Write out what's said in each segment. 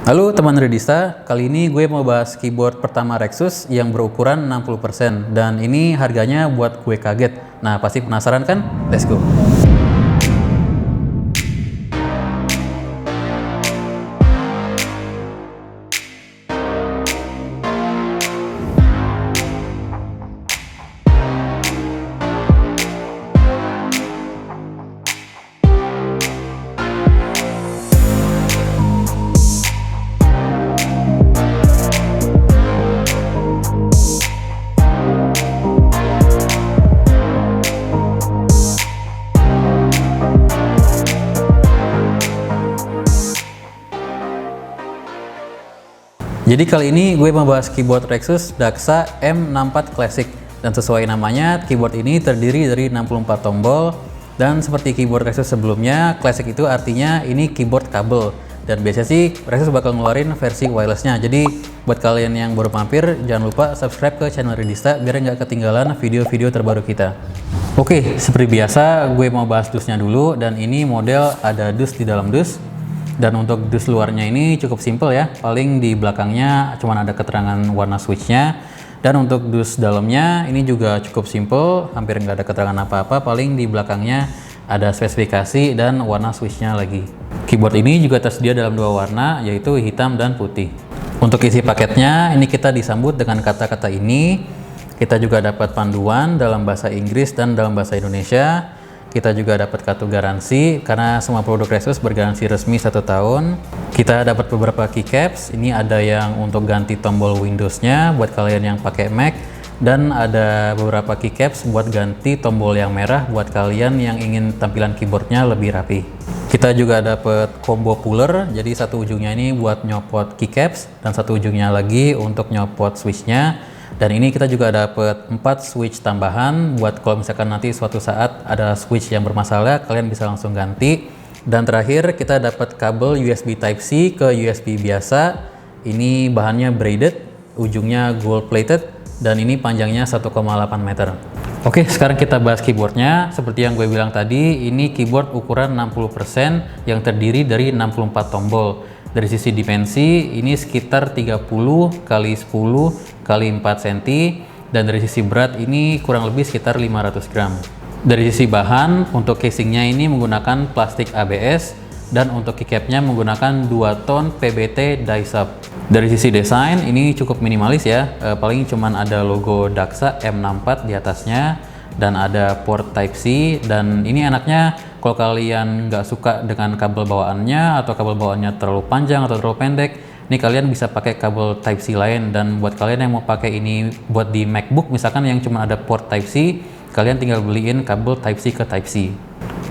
Halo teman Redista, kali ini gue mau bahas keyboard pertama Rexus yang berukuran 60% dan ini harganya buat gue kaget. Nah, pasti penasaran kan? Let's go! Jadi kali ini gue membahas keyboard Rexus Daxa M64 Classic, dan sesuai namanya keyboard ini terdiri dari 64 tombol, dan seperti keyboard Rexus sebelumnya, Classic itu artinya ini keyboard kabel, dan biasanya sih Rexus bakal ngeluarin versi wirelessnya. Jadi buat kalian yang baru mampir, jangan lupa subscribe ke channel Redista biar nggak ketinggalan video-video terbaru kita. Oke, seperti biasa gue mau bahas dusnya dulu, dan ini model ada dus di dalam dus. Dan untuk dus luarnya ini cukup simple ya, paling di belakangnya cuma ada keterangan warna switchnya. Dan untuk dus dalamnya ini juga cukup simple, hampir nggak ada keterangan apa-apa, paling di belakangnya ada spesifikasi dan warna switchnya lagi. Keyboard ini juga tersedia dalam dua warna, yaitu hitam dan putih. Untuk isi paketnya ini kita disambut dengan kata-kata ini. Kita juga dapat panduan dalam bahasa Inggris dan dalam bahasa Indonesia. Kita juga dapat kartu garansi karena semua produk Rexus bergaransi resmi 1 tahun. Kita dapat beberapa keycaps. Ini ada yang untuk ganti tombol Windows-nya buat kalian yang pakai Mac, dan ada beberapa keycaps buat ganti tombol yang merah buat kalian yang ingin tampilan keyboardnya lebih rapi. Kita juga dapat combo puller, jadi satu ujungnya ini buat nyopot keycaps dan satu ujungnya lagi untuk nyopot switchnya. Dan ini kita juga dapat 4 switch tambahan buat kalau misalkan nanti suatu saat ada switch yang bermasalah, kalian bisa langsung ganti. Dan terakhir kita dapat kabel USB Type-C ke USB biasa. Ini bahannya braided, ujungnya gold plated, dan ini panjangnya 1,8 meter. Oke, sekarang kita bahas keyboardnya. Seperti yang gue bilang tadi, ini keyboard ukuran 60% yang terdiri dari 64 tombol. Dari sisi dimensi ini sekitar 30 kali 10 kali 4 cm, dan dari sisi berat ini kurang lebih sekitar 500 gram. Dari sisi bahan, untuk casingnya ini menggunakan plastik ABS, dan untuk keycapnya menggunakan 2 ton PBT die-sub. Dari sisi desain ini cukup minimalis ya, paling cuman ada logo Daxa M64 di atasnya dan ada port Type-C. Dan ini enaknya kalau kalian nggak suka dengan kabel bawaannya atau kabel bawaannya terlalu panjang atau terlalu pendek, ini kalian bisa pakai kabel Type-C lain. Dan buat kalian yang mau pakai ini buat di MacBook misalkan yang cuma ada port Type-C, kalian tinggal beliin kabel Type-C ke Type-C.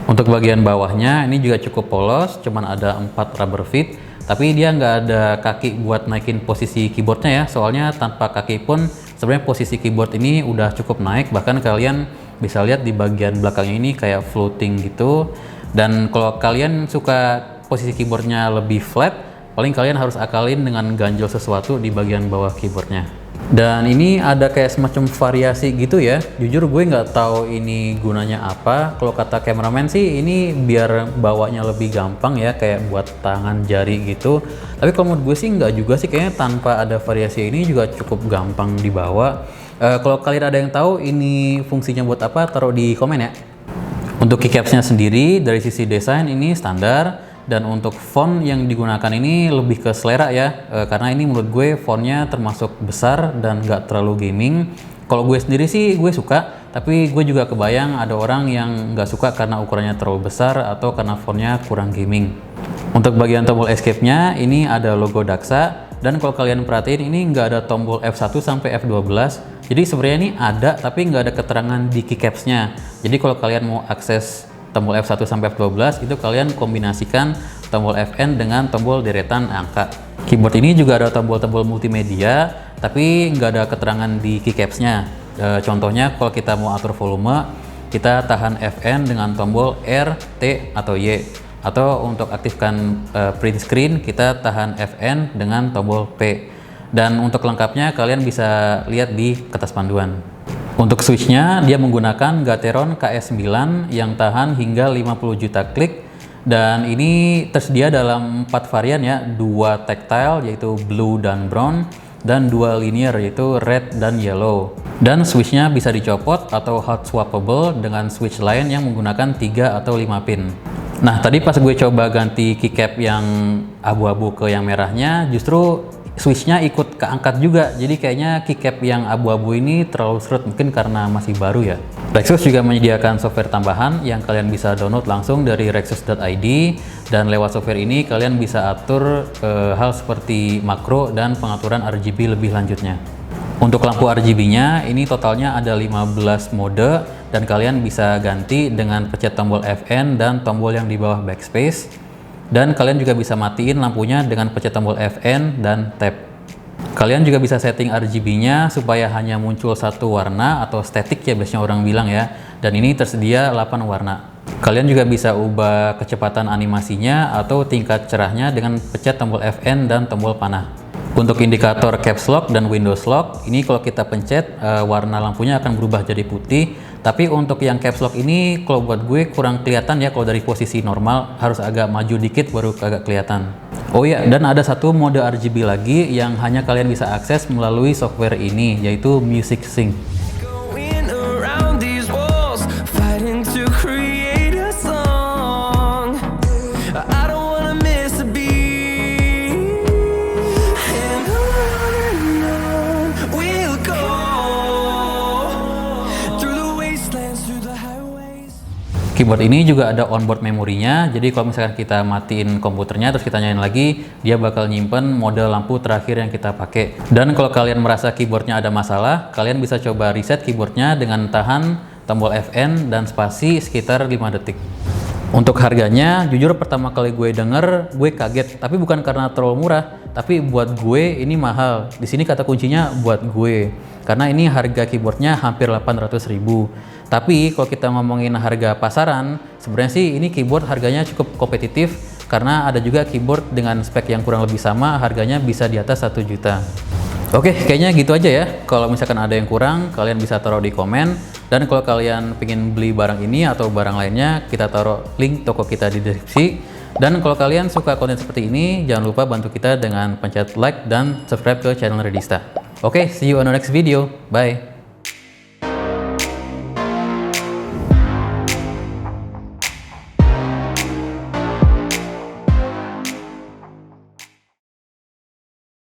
Untuk bagian bawahnya ini juga cukup polos, cuman ada 4 rubber feet, tapi dia nggak ada kaki buat naikin posisi keyboardnya ya, soalnya tanpa kaki pun sebenarnya posisi keyboard ini udah cukup naik. Bahkan kalian bisa lihat di bagian belakangnya ini kayak floating gitu. Dan kalau kalian suka posisi keyboardnya lebih flat, paling kalian harus akalin dengan ganjel sesuatu di bagian bawah keyboardnya. Dan ini ada kayak semacam variasi gitu ya. Jujur gue nggak tahu ini gunanya apa. Kalau kata cameraman sih ini biar bawanya lebih gampang ya, kayak buat tangan jari gitu. Tapi kalau menurut gue sih nggak juga sih, kayaknya tanpa ada variasi ini juga cukup gampang dibawa. Kalau kalian ada yang tahu ini fungsinya buat apa, taruh di komen ya. Untuk keycapsnya sendiri dari sisi desain ini standar, dan untuk font yang digunakan ini lebih ke selera ya, karena ini menurut gue fontnya termasuk besar dan nggak terlalu gaming. Kalau gue sendiri sih gue suka, tapi gue juga kebayang ada orang yang nggak suka karena ukurannya terlalu besar atau karena fontnya kurang gaming. Untuk bagian tombol escape-nya ini ada logo Daxa, dan kalau kalian perhatiin ini nggak ada tombol F1 sampai F12. Jadi sebenarnya ini ada tapi nggak ada keterangan di keycaps-nya. Jadi kalau kalian mau akses tombol F1 sampai F12 itu kalian kombinasikan tombol Fn dengan tombol deretan angka. Keyboard ini juga ada tombol-tombol multimedia tapi nggak ada keterangan di keycaps-nya. Contohnya kalau kita mau atur volume, kita tahan Fn dengan tombol R, T, atau Y. Atau untuk aktifkan print screen, kita tahan Fn dengan tombol P. Dan untuk lengkapnya kalian bisa lihat di kertas panduan. Untuk switchnya dia menggunakan Gateron KS9 yang tahan hingga 50 juta klik Dan ini tersedia dalam 4 varian ya, 2 tactile yaitu blue dan brown, dan 2 linear yaitu red dan yellow. Dan switchnya bisa dicopot atau hot swappable dengan switch lain yang menggunakan 3 atau 5 pin. Nah, tadi pas gue coba ganti keycap yang abu-abu ke yang merahnya, justru switchnya ikut keangkat juga. Jadi kayaknya keycap yang abu-abu ini terlalu seret, mungkin karena masih baru ya. Rexus juga menyediakan software tambahan yang kalian bisa download langsung dari rexus.id, dan lewat software ini kalian bisa atur hal seperti makro dan pengaturan RGB lebih lanjutnya. Untuk lampu RGB-nya ini totalnya ada 15 mode, dan kalian bisa ganti dengan pencet tombol Fn dan tombol yang di bawah backspace. Dan kalian juga bisa matiin lampunya dengan pencet tombol Fn dan tab. Kalian juga bisa setting RGB-nya supaya hanya muncul satu warna atau static ya biasanya orang bilang ya. Dan ini tersedia 8 warna. Kalian juga bisa ubah kecepatan animasinya atau tingkat cerahnya dengan pencet tombol Fn dan tombol panah. Untuk indikator caps lock dan windows lock, ini kalau kita pencet warna lampunya akan berubah jadi putih. Tapi untuk yang caps lock ini kalau buat gue kurang kelihatan ya, kalau dari posisi normal harus agak maju dikit baru agak kelihatan. Oh ya, dan ada satu mode RGB lagi yang hanya kalian bisa akses melalui software ini, yaitu Music Sync. Keyboard ini juga ada onboard memorinya, jadi kalau misalkan kita matiin komputernya terus kita nyalain lagi, dia bakal nyimpen mode lampu terakhir yang kita pakai. Dan kalau kalian merasa keyboardnya ada masalah, kalian bisa coba reset keyboardnya dengan tahan tombol Fn dan spasi sekitar 5 detik. Untuk harganya, jujur pertama kali gue denger, gue kaget. Tapi bukan karena terlalu murah, tapi buat gue ini mahal. Di sini kata kuncinya buat gue, karena ini harga keyboardnya hampir 800.000. Tapi kalau kita ngomongin harga pasaran, sebenarnya sih ini keyboard harganya cukup kompetitif, karena ada juga keyboard dengan spek yang kurang lebih sama, harganya bisa di atas 1 juta. Oke, kayaknya gitu aja ya. Kalau misalkan ada yang kurang, kalian bisa taruh di komen. Dan kalau kalian pengen beli barang ini atau barang lainnya, kita taruh link toko kita di deskripsi. Dan kalau kalian suka konten seperti ini, jangan lupa bantu kita dengan pencet like dan subscribe ke channel Redista. Oke, see you on the next video. Bye!